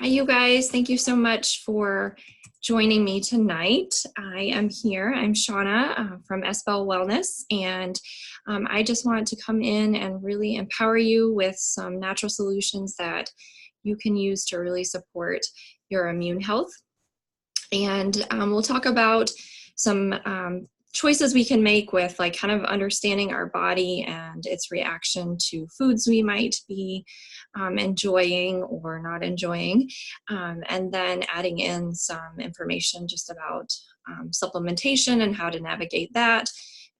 Hi, you guys. Thank you so much for joining me tonight. I am here. I'm Shauna from SBell Wellness, and I just wanted to come in and really empower you with some natural solutions that you can use to really support your immune health. And we'll talk about some choices we can make with like kind of understanding our body and its reaction to foods we might be enjoying or not enjoying, and then adding in some information just about supplementation and how to navigate that,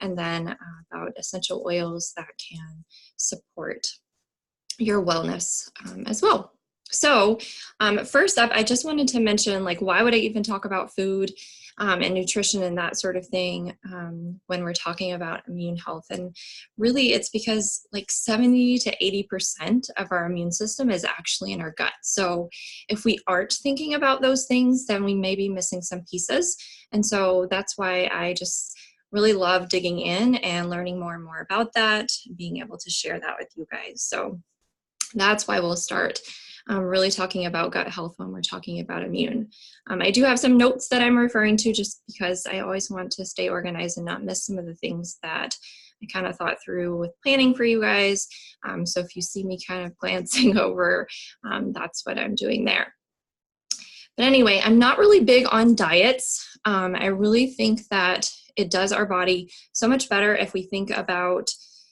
and then about essential oils that can support your wellness as well. So first up, I just wanted to mention, like, why would I even talk about food and nutrition and that sort of thing when we're talking about immune health? And really, it's because like 70 to 80% of our immune system is actually in our gut. So if we aren't thinking about those things, then we may be missing some pieces. And so that's why I just really love digging in and learning more and more about that, being able to share that with you guys. So that's why we'll start really talking about gut health when we're talking about immune. I do have some notes that I'm referring to just because I always want to stay organized and not miss some of the things that I kind of thought through with planning for you guys. So if you see me kind of glancing over, that's what I'm doing there. But anyway, I'm not really big on diets. I really think that it does our body so much better if we think about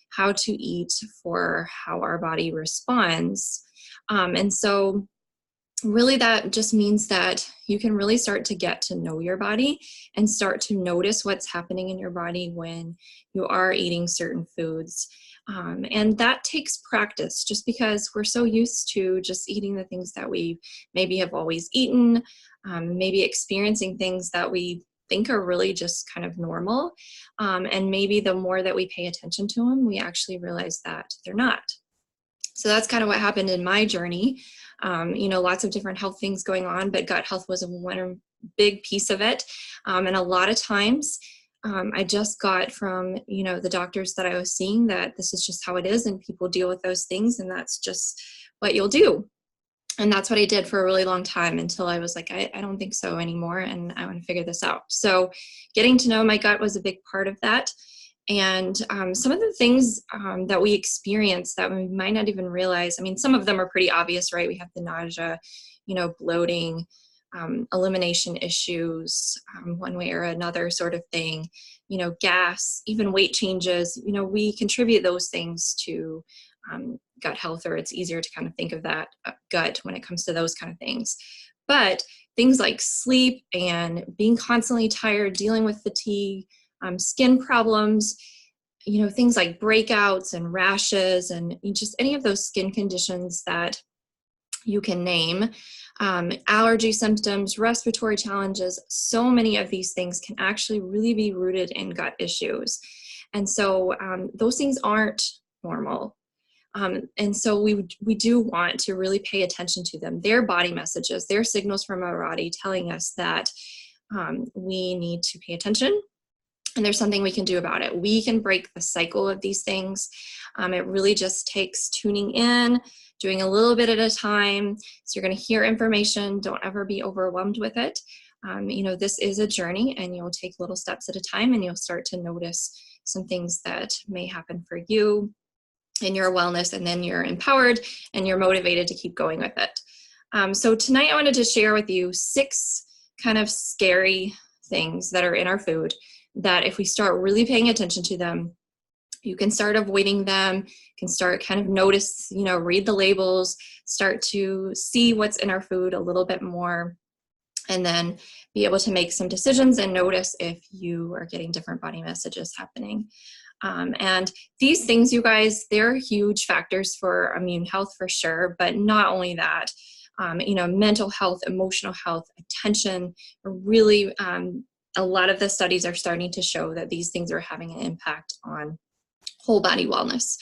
how to eat for how our body responds. And so really that just means that you can really start to get to know your body and start to notice what's happening in your body when you are eating certain foods. And that takes practice, just because we're so used to just eating the things that we maybe have always eaten, maybe experiencing things that we think are really just kind of normal. And maybe the more that we pay attention to them, we actually realize that they're not. So that's kind of what happened in my journey. Lots of different health things going on, but gut health was one big piece of it. And a lot of times I just got from, the doctors that I was seeing that this is just how it is and people deal with those things and that's just what you'll do. And that's what I did for a really long time until I was like, I don't think so anymore. And I want to figure this out. So getting to know my gut was a big part of that. And some of the things that we experience that we might not even realize, I mean, some of them are pretty obvious, right? We have the nausea, bloating, elimination issues, one way or another sort of thing, gas, even weight changes, we contribute those things to gut health, or it's easier to kind of think of that gut when it comes to those kind of things. But things like sleep and being constantly tired, dealing with fatigue, skin problems, things like breakouts and rashes and just any of those skin conditions that you can name, allergy symptoms, respiratory challenges, so many of these things can actually really be rooted in gut issues. And so those things aren't normal. And so we do want to really pay attention to them. Their body messages, their signals from our body telling us that we need to pay attention. And there's something we can do about it. We can break the cycle of these things. It really just takes tuning in, doing a little bit at a time. So you're going to hear information. Don't ever be overwhelmed with it. This is a journey and you'll take little steps at a time and you'll start to notice some things that may happen for you in your wellness, and then you're empowered and you're motivated to keep going with it. So tonight I wanted to share with you 6 kind of scary things that are in our food that if we start really paying attention to them, you can start avoiding them, can start kind of notice, read the labels, start to see what's in our food a little bit more, and then be able to make some decisions and notice if you are getting different body messages happening. And these things, you guys, they're huge factors for immune health for sure, but not only that, mental health, emotional health, attention, really, a lot of the studies are starting to show that these things are having an impact on whole body wellness.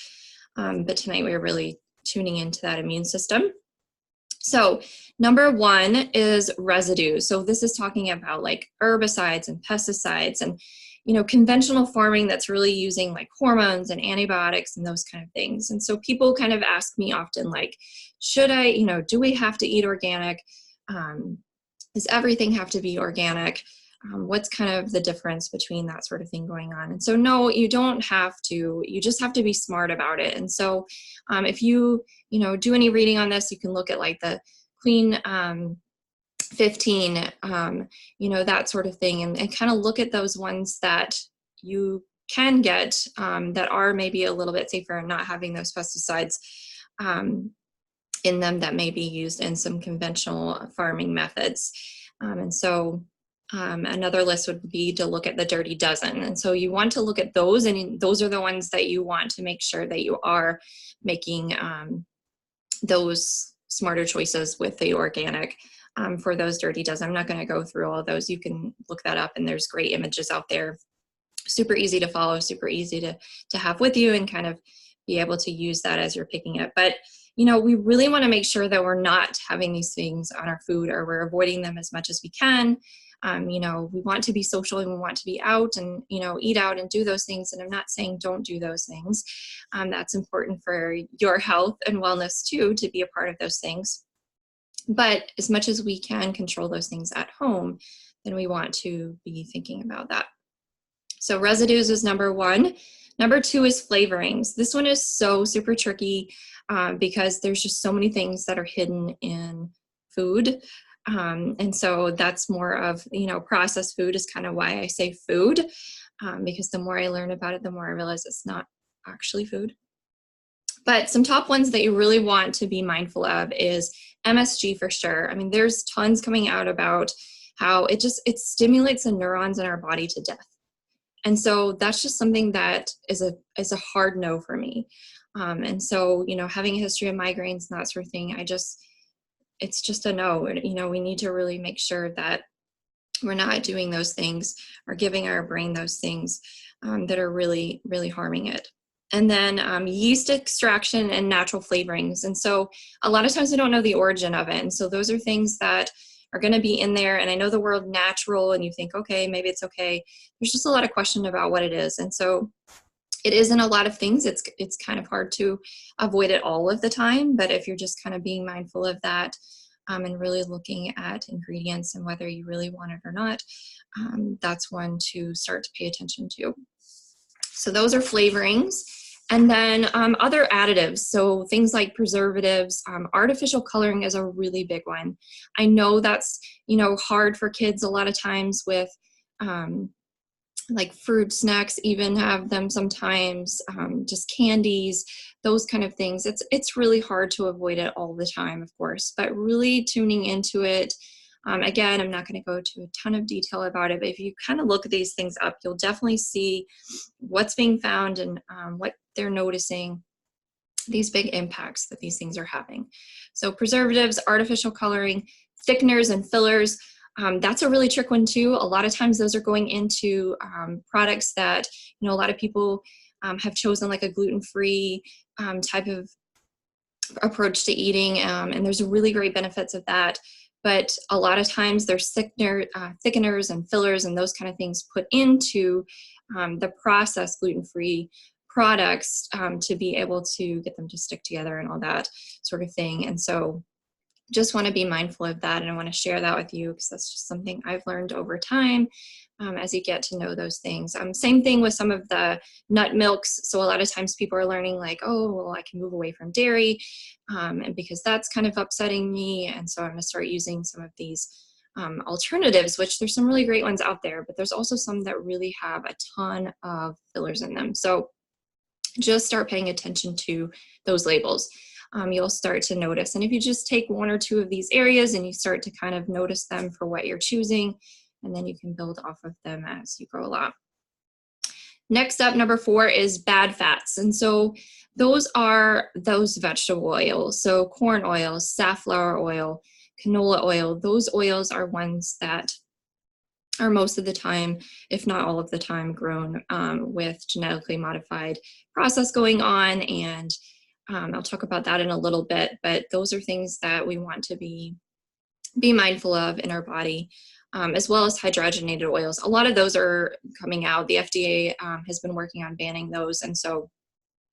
But tonight we're really tuning into that immune system. So number 1 is residues. So this is talking about like herbicides and pesticides and, conventional farming that's really using like hormones and antibiotics and those kind of things. And so people kind of ask me often, like, should I, do we have to eat organic? Does everything have to be organic? What's kind of the difference between that sort of thing going on? And so, no, you don't have to. You just have to be smart about it. And so, if you, do any reading on this, you can look at like the Clean 15, that sort of thing, and kind of look at those ones that you can get that are maybe a little bit safer and not having those pesticides in them that may be used in some conventional farming methods. And so another list would be to look at the Dirty Dozen. And so you want to look at those, and those are the ones that you want to make sure that you are making those smarter choices with the organic for those Dirty Dozen. I'm not going to go through all of those. You can look that up, and there's great images out there. Super easy to follow, super easy to have with you and kind of be able to use that as you're picking it. But we really want to make sure that we're not having these things on our food, or we're avoiding them as much as we can. We want to be social, and we want to be out and, eat out and do those things. And I'm not saying don't do those things. That's important for your health and wellness too, to be a part of those things. But as much as we can control those things at home, then we want to be thinking about that. So residues is number one. Number two is flavorings. This one is so super tricky because there's just so many things that are hidden in food. And so that's more of, processed food is kind of why I say food, because the more I learn about it, the more I realize it's not actually food. But some top ones that you really want to be mindful of is MSG for sure. I mean, there's tons coming out about how it stimulates the neurons in our body to death. And so that's just something that is a hard no for me. And so, having a history of migraines and that sort of thing, it's just a no. We need to really make sure that we're not doing those things or giving our brain those things that are really, really harming it. And then yeast extraction and natural flavorings. And so a lot of times we don't know the origin of it. And so those are things that are going to be in there. And I know the word natural, and you think, okay, maybe it's okay. There's just a lot of question about what it is. And so it is in a lot of things. It's kind of hard to avoid it all of the time. But if you're just kind of being mindful of that and really looking at ingredients and whether you really want it or not, that's one to start to pay attention to. So those are flavorings. And then other additives, so things like preservatives, artificial coloring is a really big one. I know that's, hard for kids a lot of times with like fruit snacks, even have them sometimes, just candies, those kind of things. It's really hard to avoid it all the time, of course, but really tuning into it. Again, I'm not going to go to a ton of detail about it, but if you kind of look at these things up, you'll definitely see what's being found and what they're noticing, these big impacts that these things are having. So preservatives, artificial coloring, thickeners and fillers, that's a really trick one too. A lot of times those are going into products that, a lot of people have chosen like a gluten-free type of approach to eating, and there's really great benefits of that. But a lot of times there's thickeners and fillers and those kind of things put into the processed gluten-free products to be able to get them to stick together and all that sort of thing. And so just want to be mindful of that, and I want to share that with you because that's just something I've learned over time as you get to know those things. Same thing with some of the nut milks. So a lot of times people are learning like, oh, well, I can move away from dairy and because that's kind of upsetting me. And so I'm going to start using some of these alternatives, which there's some really great ones out there, but there's also some that really have a ton of fillers in them. So just start paying attention to those labels. You'll start to notice. And if you just take one or two of these areas and you start to kind of notice them for what you're choosing, and then you can build off of them as you go along. Next up, number 4 is bad fats. And so those are those vegetable oils. So corn oil, safflower oil, canola oil, those oils are ones that are most of the time, if not all of the time, grown with genetically modified process going on. And I'll talk about that in a little bit, but those are things that we want to be mindful of in our body, as well as hydrogenated oils. A lot of those are coming out. The FDA has been working on banning those, and so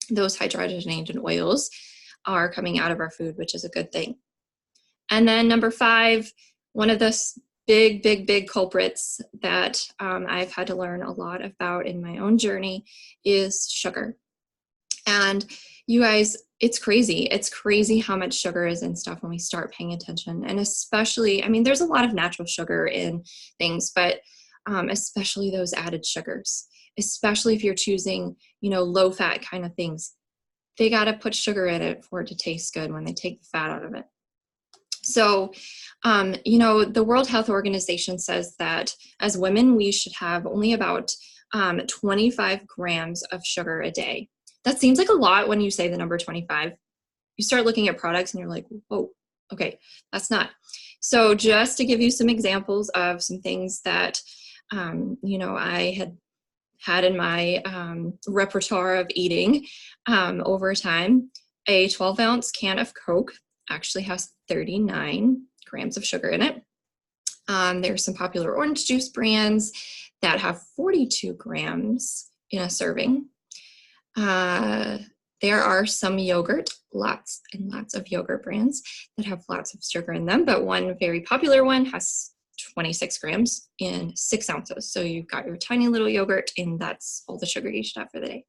those hydrogenated oils are coming out of our food, which is a good thing. And then number 5, one of the big culprits that I've had to learn a lot about in my own journey is sugar. And you guys, it's crazy. It's crazy how much sugar is in stuff when we start paying attention. And especially, I mean, there's a lot of natural sugar in things, but especially those added sugars, especially if you're choosing, you know, low fat kind of things. They got to put sugar in it for it to taste good when they take the fat out of it. So, you know, the World Health Organization says that as women, we should have only about 25 grams of sugar a day. That seems like a lot when you say the number 25. You start looking at products and you're like, whoa, okay, that's not. So just to give you some examples of some things that, you know, I had in my repertoire of eating over time, a 12-ounce can of Coke actually has 39 grams of sugar in it. There's some popular orange juice brands that have 42 grams in a serving. There are some yogurt, lots and lots of yogurt brands that have lots of sugar in them, but one very popular one has 26 grams in 6 ounces. So you've got your tiny little yogurt, and that's all the sugar you should have for the day.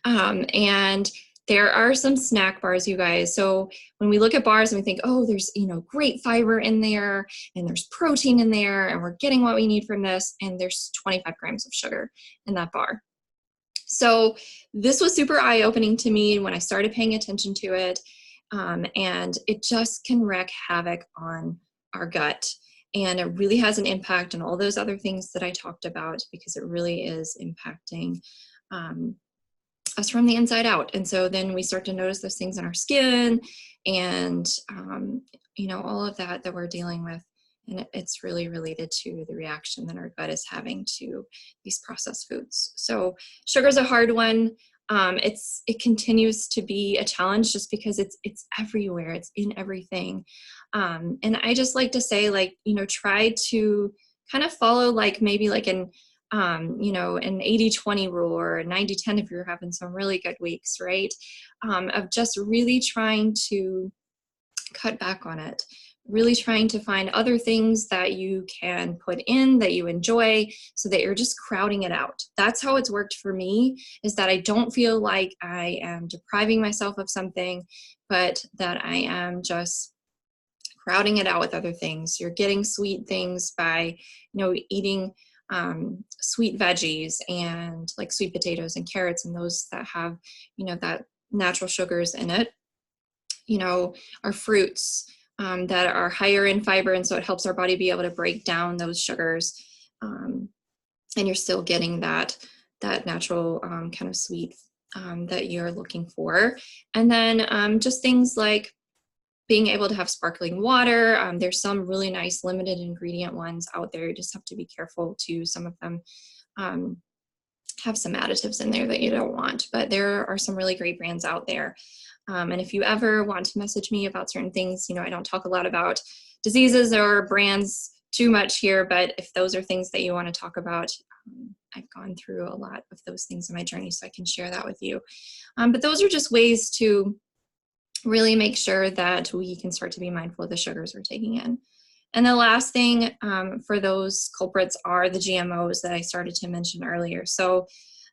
And there are some snack bars, you guys. So when we look at bars and we think, oh, there's, you know, great fiber in there, and there's protein in there, and we're getting what we need from this, and there's 25 grams of sugar in that bar. So this was super eye-opening to me when I started paying attention to it, and it just can wreak havoc on our gut. And it really has an impact on all those other things that I talked about, because it really is impacting us from the inside out. And so then we start to notice those things in our skin and, you know, all of that we're dealing with. And it's really related to the reaction that our gut is having to these processed foods. So sugar is a hard one. It continues to be a challenge just because it's everywhere. It's in everything. And I just like to say, like, you know, try to kind of follow like maybe like an, you know, an 80-20 rule or a 90-10 if you're having some really good weeks, right? Of just really trying to cut back on it. Really trying to find other things that you can put in that you enjoy so that you're just crowding it out. That's how it's worked for me, is that I don't feel like I am depriving myself of something, but that I am just crowding it out with other things. You're getting sweet things by, you know, eating sweet veggies and like sweet potatoes and carrots and those that have, you know, that natural sugars in it. You know, our fruits that are higher in fiber, and so it helps our body be able to break down those sugars, and you're still getting that natural kind of sweet that you're looking for. And then just things like being able to have sparkling water. There's some really nice limited ingredient ones out there. You just have to be careful too. Some of them have some additives in there that you don't want, but there are some really great brands out there. And if you ever want to message me about certain things, you know, I don't talk a lot about diseases or brands too much here, but if those are things that you want to talk about, I've gone through a lot of those things in my journey, so I can share that with you. But those are just ways to really make sure that we can start to be mindful of the sugars we're taking in. And the last thing for those culprits are the GMOs that I started to mention earlier. So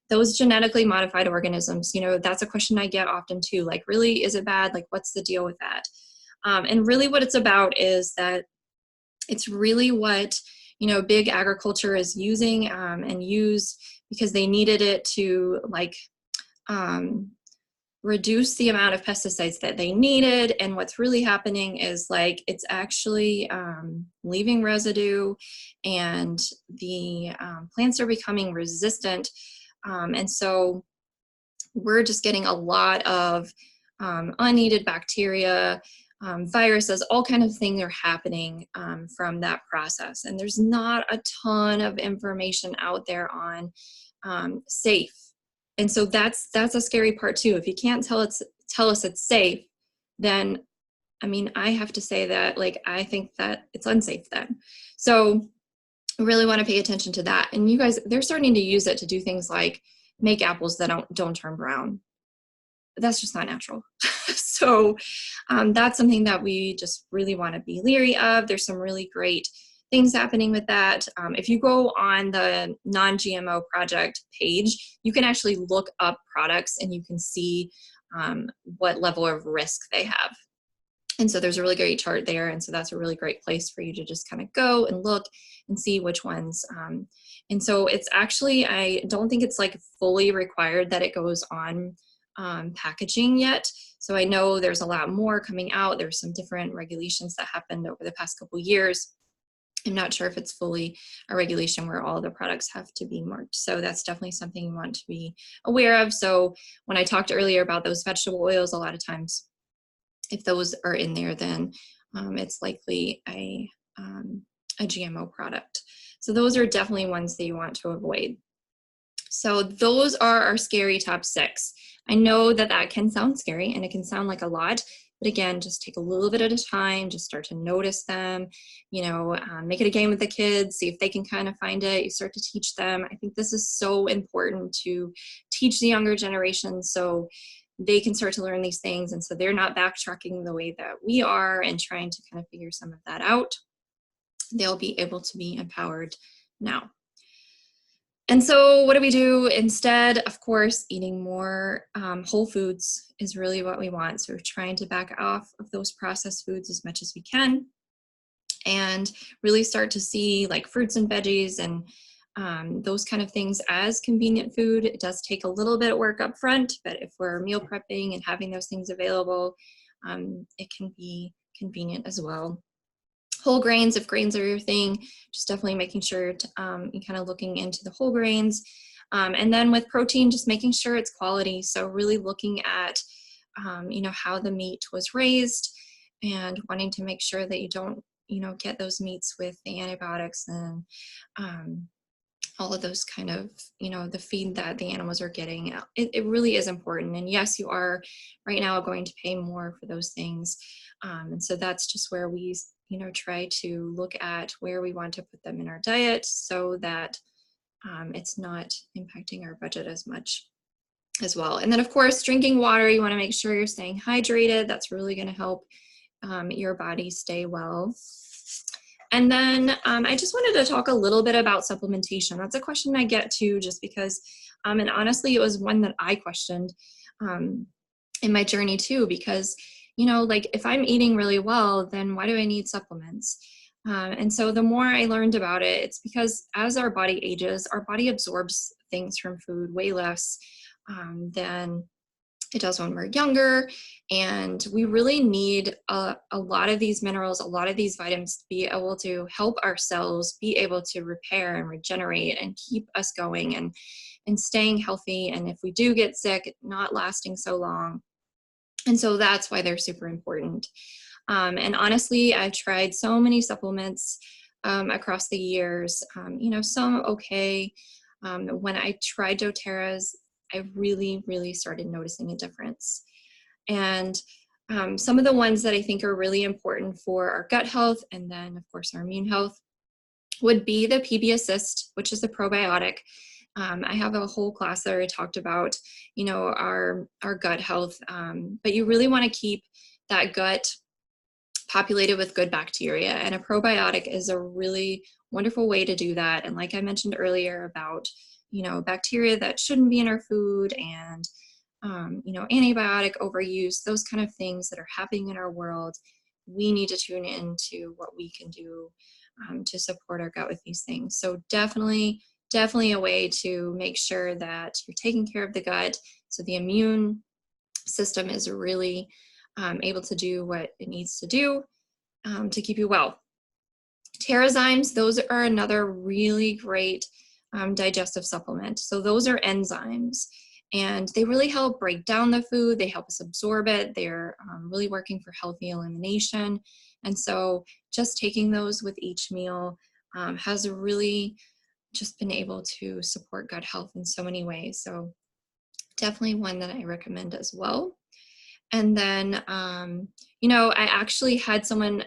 those genetically modified organisms, you know, that's a question I get often too. Like, really, is it bad? Like, what's the deal with that? And really what it's about is that it's really what, you know, big agriculture is using and used because they needed it to like reduce the amount of pesticides that they needed. And what's really happening is like, it's actually leaving residue, and the plants are becoming resistant. And so we're just getting a lot of unneeded bacteria, viruses, all kinds of things are happening from that process. And there's not a ton of information out there on safe. And so that's a scary part too. If you can't tell us it's safe, then, I mean, I have to say that, like, I think that it's unsafe then. So I really want to pay attention to that. And you guys, they're starting to use it to do things like make apples that don't turn brown. that's just not natural. So that's something that we just really want to be leery of. There's some really great things happening with that. If you go on the non-GMO project page, you can actually look up products and you can see what level of risk they have. And so there's a really great chart there. And so that's a really great place for you to just kind of go and look and see which ones. And so it's actually, I don't think it's like fully required that it goes on packaging yet. So I know there's a lot more coming out. There's some different regulations that happened over the past couple years. I'm not sure if it's fully a regulation where all the products have to be marked. So that's definitely something you want to be aware of. So when I talked earlier about those vegetable oils, a lot of times, if those are in there, then it's likely a GMO product. So those are definitely ones that you want to avoid. So those are our scary top 6. I know that that can sound scary and it can sound like a lot, but again, just take a little bit at a time, just start to notice them, you know, make it a game with the kids, see if they can kind of find it, you start to teach them. I think this is so important to teach the younger generation so they can start to learn these things, and so they're not backtracking the way that we are and trying to kind of figure some of that out. They'll be able to be empowered now. And so what do we do instead? Of course, eating more whole foods is really what we want. So we're trying to back off of those processed foods as much as we can and really start to see like fruits and veggies and those kind of things as convenient food. It does take a little bit of work up front, but if we're meal prepping and having those things available, it can be convenient as well. Whole grains, if grains are your thing, just definitely making sure to, you're kind of looking into the whole grains. And then with protein, just making sure it's quality. So really looking at, you know, how the meat was raised and wanting to make sure that you don't, you know, get those meats with the antibiotics and all of those kind of, you know, the feed that the animals are getting. It really is important. And yes, you are right now going to pay more for those things. And so that's just where we, you know, try to look at where we want to put them in our diet so that it's not impacting our budget as much as well. And then of course, drinking water, you want to make sure you're staying hydrated. That's really going to help your body stay well. And then I just wanted to talk a little bit about supplementation. That's a question I get to just because, and honestly, it was one that I questioned in my journey too, because, you know, like if I'm eating really well, then why do I need supplements? And so the more I learned about it, it's because as our body ages, our body absorbs things from food way less than it does when we're younger, and we really need a lot of these minerals, a lot of these vitamins to be able to help our cells be able to repair and regenerate and keep us going and staying healthy, and if we do get sick, not lasting so long. And so that's why they're super important. And honestly, I've tried so many supplements across the years, you know, some okay. When I tried doTERRA's, I really, really started noticing a difference. And some of the ones that I think are really important for our gut health and then, of course, our immune health would be the PB Assist, which is the probiotic. I have a whole class that I talked about, you know, our gut health, but you really want to keep that gut populated with good bacteria, and a probiotic is a really wonderful way to do that. And like I mentioned earlier about, you know, bacteria that shouldn't be in our food and, you know, antibiotic overuse, those kind of things that are happening in our world, we need to tune into what we can do to support our gut with these things. So definitely a way to make sure that you're taking care of the gut so the immune system is really able to do what it needs to do to keep you well. Terrazymes, those are another really great digestive supplement. So those are enzymes, and they really help break down the food. They help us absorb it. They're really working for healthy elimination. And so just taking those with each meal has really just been able to support gut health in so many ways. So definitely one that I recommend as well. And then, you know, I actually had someone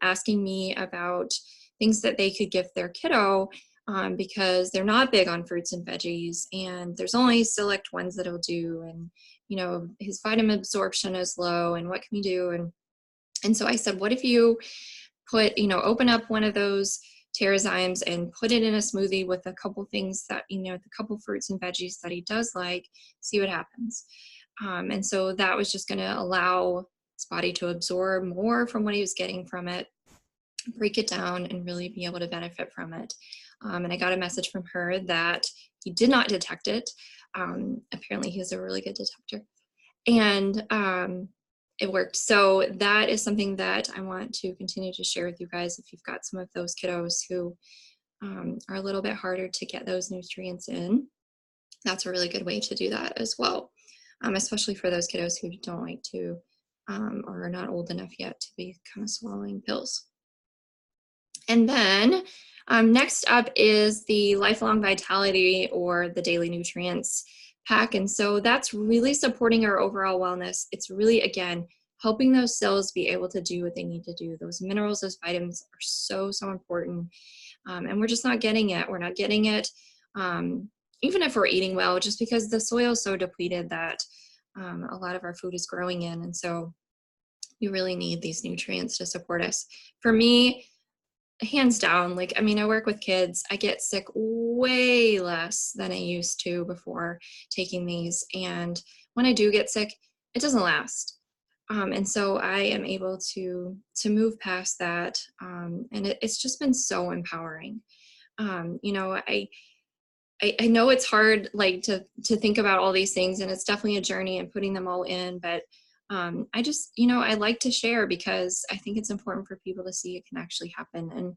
asking me about things that they could give their kiddo because they're not big on fruits and veggies, and there's only select ones that'll do. And, you know, his vitamin absorption is low and what can we do? And so I said, what if you put, you know, open up one of those Terrazymes and put it in a smoothie with a couple things that, you know, the couple fruits and veggies that he does like, see what happens. And so that was just going to allow his body to absorb more from what he was getting from it, break it down, and really be able to benefit from it. And I got a message from her that he did not detect it. Apparently he's a really good detector. And it worked. So that is something that I want to continue to share with you guys if you've got some of those kiddos who are a little bit harder to get those nutrients in. That's a really good way to do that as well, especially for those kiddos who don't like to or are not old enough yet to be kind of swallowing pills. And then next up is the Lifelong Vitality or the Daily Nutrients pack. And so that's really supporting our overall wellness. It's really, again, helping those cells be able to do what they need to do. Those minerals, those vitamins are so, so important. And we're just not getting it. We're not getting it, even if we're eating well, just because the soil is so depleted that a lot of our food is growing in. And so we really need these nutrients to support us. For me, hands down, like, I mean, I work with kids. I get sick way less than I used to before taking these. And when I do get sick, it doesn't last. And so I am able to move past that. And it's just been so empowering. You know, I know it's hard, like, to think about all these things, and it's definitely a journey and putting them all in, but I just, you know, I like to share because I think it's important for people to see it can actually happen.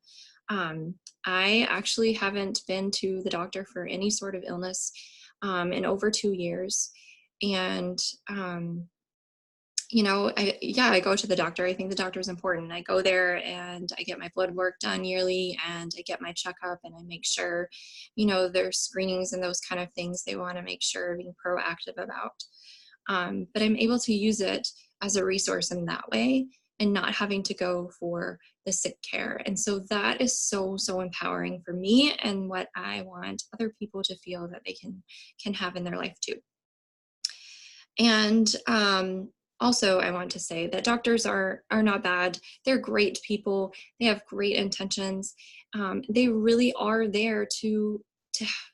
And I actually haven't been to the doctor for any sort of illness in over 2 years. And, you know, I go to the doctor. I think the doctor is important. I go there and I get my blood work done yearly, and I get my checkup, and I make sure, you know, there's screenings and those kind of things they want to make sure being proactive about. But I'm able to use it as a resource in that way and not having to go for the sick care. And so that is so, so empowering for me, and what I want other people to feel that they can have in their life too. And also, I want to say that doctors are not bad. They're great people. They have great intentions. They really are there to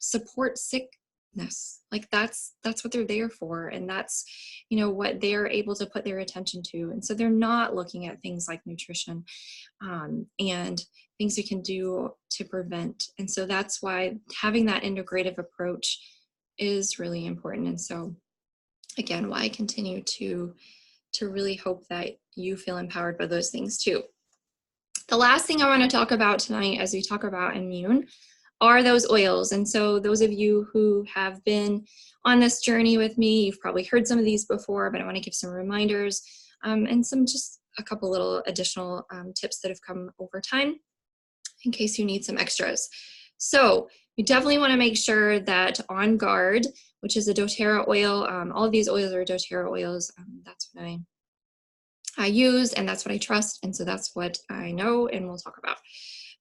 support sickness. Like that's what they're there for, and that's, you know, what they're able to put their attention to. And so they're not looking at things like nutrition and things we can do to prevent. And so that's why having that integrative approach is really important. And so, again, why I continue to really hope that you feel empowered by those things too. The last thing I want to talk about tonight as we talk about immune are those oils. And so those of you who have been on this journey with me, you've probably heard some of these before, but I want to give some reminders and some just a couple little additional tips that have come over time in case you need some extras. So you definitely want to make sure that On Guard, which is a doTERRA oil, all of these oils are doTERRA oils. That's what I use, and that's what I trust, and so that's what I know and we'll talk about.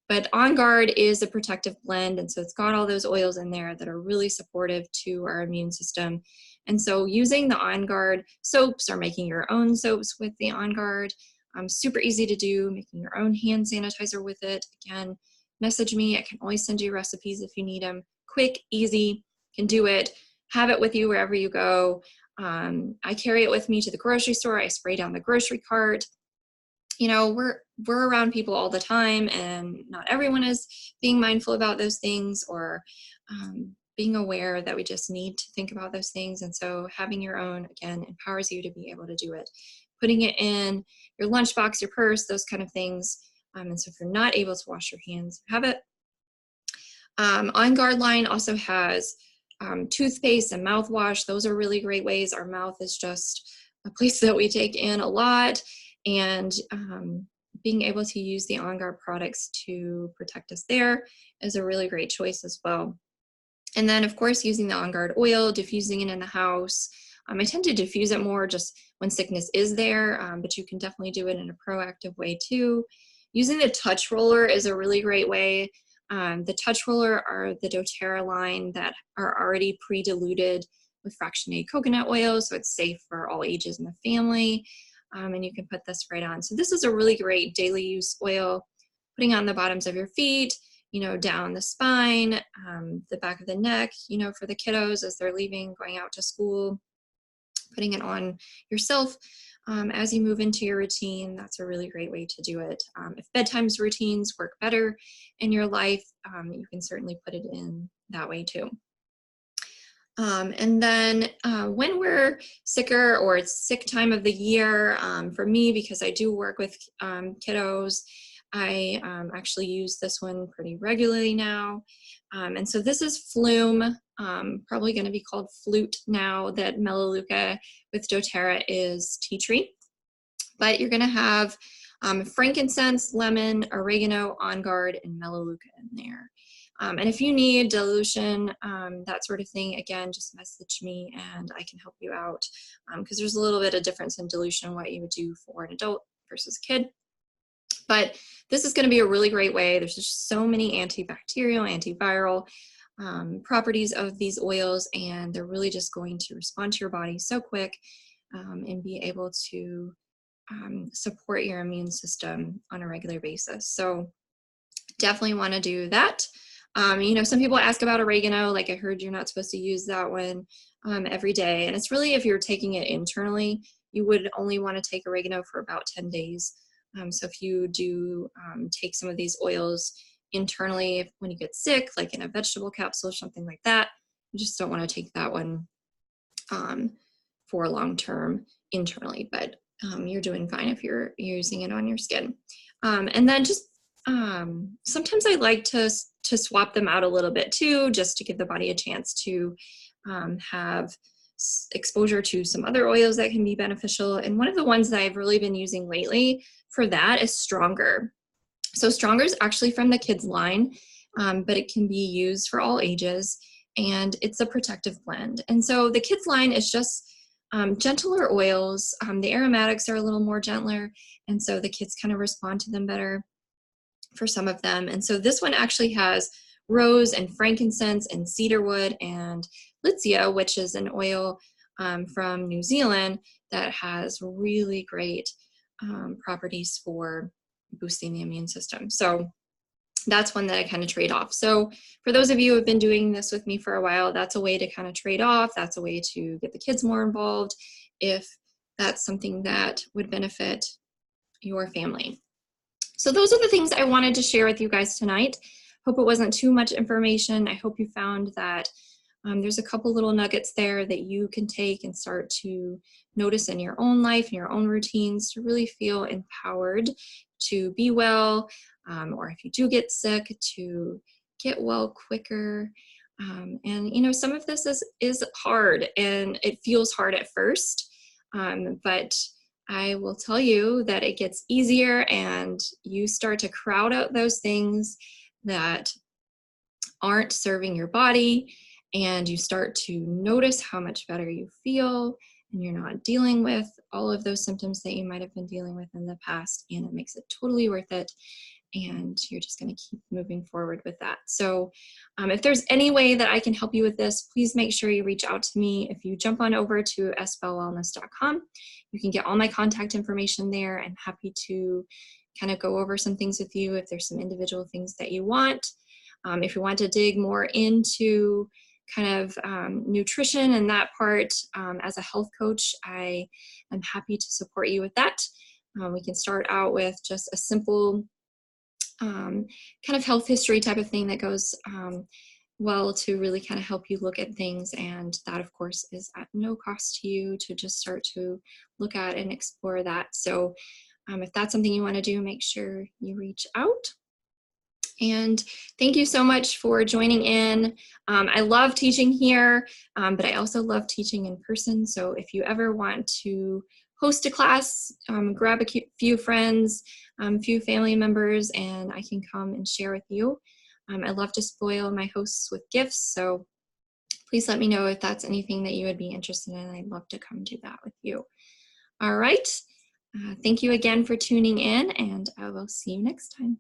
But On Guard is a protective blend, and so it's got all those oils in there that are really supportive to our immune system. And so using the On Guard soaps or making your own soaps with the On Guard, super easy to do, making your own hand sanitizer with it. Again, message me. I can always send you recipes if you need them. Quick, easy, can do it. Have it with you wherever you go. I carry it with me to the grocery store. I spray down the grocery cart. You know, we're around people all the time, and not everyone is being mindful about those things or being aware that we just need to think about those things. And so having your own, again, empowers you to be able to do it. Putting it in your lunchbox, your purse, those kind of things. And so if you're not able to wash your hands, have it. On Guard line also has toothpaste and mouthwash. Those are really great ways. Our mouth is just a place that we take in a lot, and being able to use the On Guard products to protect us there is a really great choice as well. And then, of course, using the On Guard oil, diffusing it in the house. I tend to diffuse it more just when sickness is there, but you can definitely do it in a proactive way too. Using the touch roller is a really great way. The touch roller are the doTERRA line that are already pre-diluted with fractionated coconut oil, so it's safe for all ages in the family. And you can put this right on. So this is a really great daily use oil, putting on the bottoms of your feet, down the spine, the back of the neck, for the kiddos as they're leaving, going out to school, putting it on yourself as you move into your routine. That's a really great way to do it. If bedtime routines work better in your life, you can certainly put it in that way too. And then when we're sicker or it's sick time of the year, for me, because I do work with kiddos, I actually use this one pretty regularly now. And so this is Flume, probably going to be called Flute now that Melaleuca with doTERRA is tea tree. But you're going to have frankincense, lemon, oregano, on guard, and Melaleuca in there. And if you need dilution, that sort of thing, again, just message me and I can help you out, because there's a little bit of difference in dilution and what you would do for an adult versus a kid. But this is going to be a really great way. There's just so many antibacterial, antiviral properties of these oils, and they're really just going to respond to your body so quick and be able to support your immune system on a regular basis. So definitely want to do that. Some people ask about oregano, like I heard you're not supposed to use that one every day. And it's really, if you're taking it internally, you would only want to take oregano for about 10 days. So if you do take some of these oils internally when you get sick, like in a vegetable capsule or something like that, you just don't want to take that one for long term internally, but you're doing fine if you're using it on your skin. And then just sometimes I like to swap them out a little bit too, just to give the body a chance to have exposure to some other oils that can be beneficial. And one of the ones that I've really been using lately for that is Stronger. So Stronger is actually from the kids line, but it can be used for all ages, and it's a protective blend. And so the kids line is just gentler oils. The aromatics are a little more gentler, and so the kids kind of respond to them better for some of them. And so this one actually has rose and frankincense and cedarwood and litsea, which is an oil from New Zealand that has really great properties for boosting the immune system. So that's one that I kind of trade off. So for those of you who have been doing this with me for a while, that's a way to kind of trade off. That's a way to get the kids more involved if that's something that would benefit your family. So those are the things I wanted to share with you guys tonight. Hope it wasn't too much information. I hope you found that there's a couple little nuggets there that you can take and start to notice in your own life, in your own routines, to really feel empowered to be well, or if you do get sick, to get well quicker. And some of this is hard, and it feels hard at first, but I will tell you that it gets easier, and you start to crowd out those things that aren't serving your body, and you start to notice how much better you feel, and you're not dealing with all of those symptoms that you might have been dealing with in the past, and it makes it totally worth it, and you're just going to keep moving forward with that. So if there's any way that I can help you with this, please make sure you reach out to me. If you jump on over to sbellwellness.com, you can get all my contact information there. I'm happy to kind of go over some things with you if there's some individual things that you want. If you want to dig more into kind of nutrition and that part, as a health coach, I am happy to support you with that. We can start out with just a simple kind of health history type of thing that goes well to really kind of help you look at things, and that of course is at no cost to you to just start to look at and explore that. So if that's something you want to do, make sure you reach out. And thank you so much for joining in. I love teaching here, but I also love teaching in person. So if you ever want to host a class, grab a few friends, a few family members, and I can come and share with you. I love to spoil my hosts with gifts, so please let me know if that's anything that you would be interested in. I'd love to come do that with you. All right. Thank you again for tuning in, and I will see you next time.